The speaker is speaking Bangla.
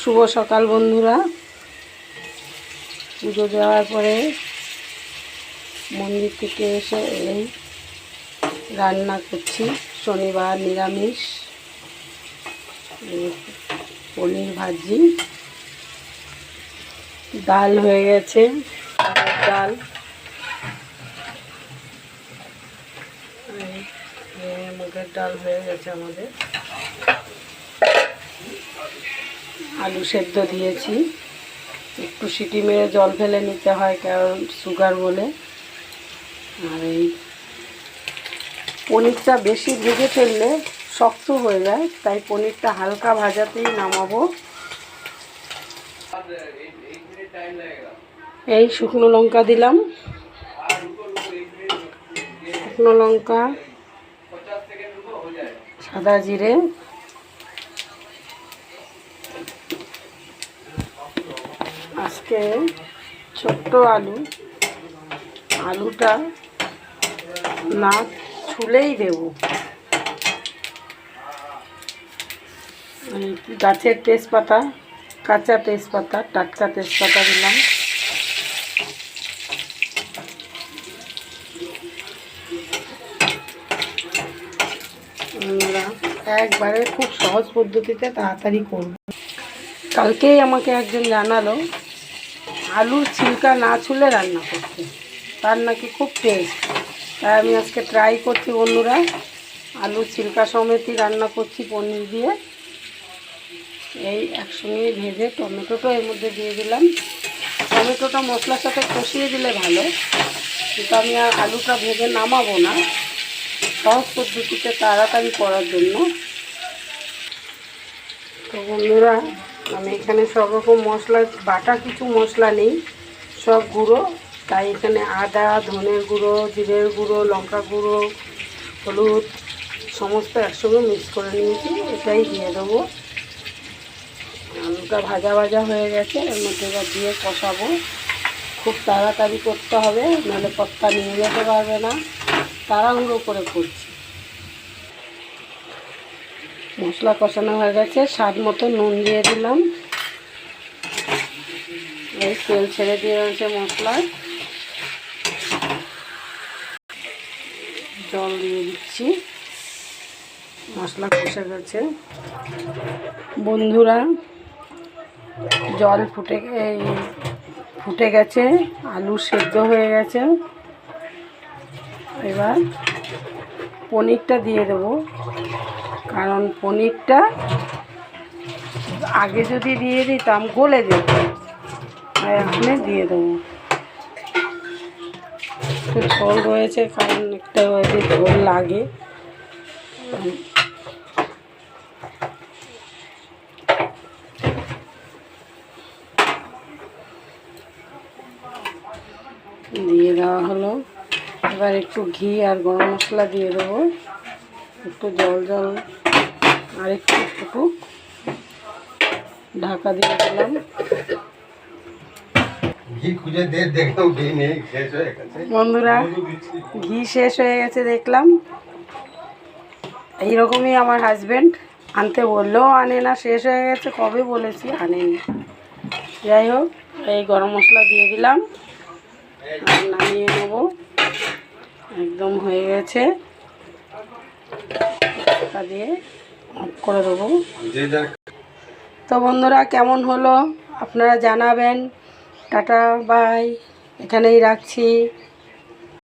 শুভ সকাল বন্ধুরা। পুজো দেওয়ার পরে মন্দির থেকে এসে এই রান্না করছি। শনিবার নিরামিষ, পনির ভাজি, ডাল হয়ে গেছে, ডাল, মুগের ডাল হয়ে গেছে আমাদের। আলু সেদ্ধ দিয়েছি, একটু সিটি মেরে জল ফেলে নিতে হয় কারণ সুগার বলে। আর এই পনিরটা বেশি ভেজে ফেললে শক্ত হয়ে যায়, তাই পনিরটা হালকা ভাজাতেই নামাবো। এই শুকনো লঙ্কা দিলাম, শুকনো লঙ্কা, সাদা জিরে, আজকে ছোট্ট আলুটা না ছুলেই দেব। গাছের তেজপাতা, কাঁচা তেজপাতা, টাটকা তেজপাতা দিলাম। একবারে খুব সহজ পদ্ধতিতে তাড়াতাড়ি করব। কালকেই আমাকে একজন জানালো আলুর ছিলকা না ছুলে রান্না করতে, তার নাকি খুব টেস্ট। তাই আমি আজকে ট্রাই করছি বন্ধুরা। আলুর ছিলকা সমেতই রান্না করছি পনির দিয়ে। এই একসঙ্গে ভেজে টমেটোটা এর মধ্যে দিয়ে দিলাম। টমেটোটা মশলার সাথে কষিয়ে দিলে ভালো, কিন্তু আমি আর আলুটা ভেজে নামাবো না, সহজ পদ্ধতিতে তাড়াতাড়ি করার জন্য। তো বন্ধুরা, আমি এখানে সব রকম মশলা, বাটা কিছু মশলা নেই, সব গুঁড়ো। তাই এখানে আদা, ধনের গুঁড়ো, জিরের গুঁড়ো, লঙ্কা গুঁড়ো, হলুদ সমস্ত একসঙ্গে মিক্স করে নিয়েছি, এটাই দিয়ে দেবো। আলুটা ভাজা ভাজা হয়ে গেছে, এর মধ্যে এবার দিয়ে কষাবো। খুব তাড়াতাড়ি করতে হবে, নাহলে কর্তা নিয়ে যেতে পারবে না, তাড়াহুড়ো করে করছি। মশলা কষানো হয়ে গেছে, স্বাদ মতো নুন দিয়ে দিলাম। এই তেল ছেড়ে দিয়ে রয়েছে মশলায়, জল দিয়ে দিচ্ছি। মশলা কষে গেছে বন্ধুরা, জল ফুটে গেছে, আলু সেদ্ধ হয়ে গেছে। এবার পনিরটা দিয়ে দেবো, কারণ পনিরটা আগে যদি দিয়ে দিতাম গলে যেত, তাই এখানে দিয়ে দেবো। একটু ঝোল রয়েছে, কারণ একটা হয়েছে ঝোল লাগে। দিয়ে দেওয়া হলো। এবার একটু ঘি আর গরম মশলা দিয়ে দেবো, একটু জল আর একটু ফুটুক, ঢাকা দিয়ে দিলাম। বন্ধুরা, ঘি শেষ হয়ে গেছে দেখলাম। এইরকমই আমার হাজব্যান্ড, আনতে বললেও আনে না, শেষ হয়ে গেছে কবে বলেছি, আনেনি। যাই হোক, এই গরম মশলা দিয়ে দিলাম, নামিয়ে নেব। একদম হয়ে গেছে, ঢাকা দিয়ে অফ করে দেবো। তো বন্ধুরা, কেমন হলো আপনারা জানাবেন। টাটা, বাই, এখানেই রাখছি।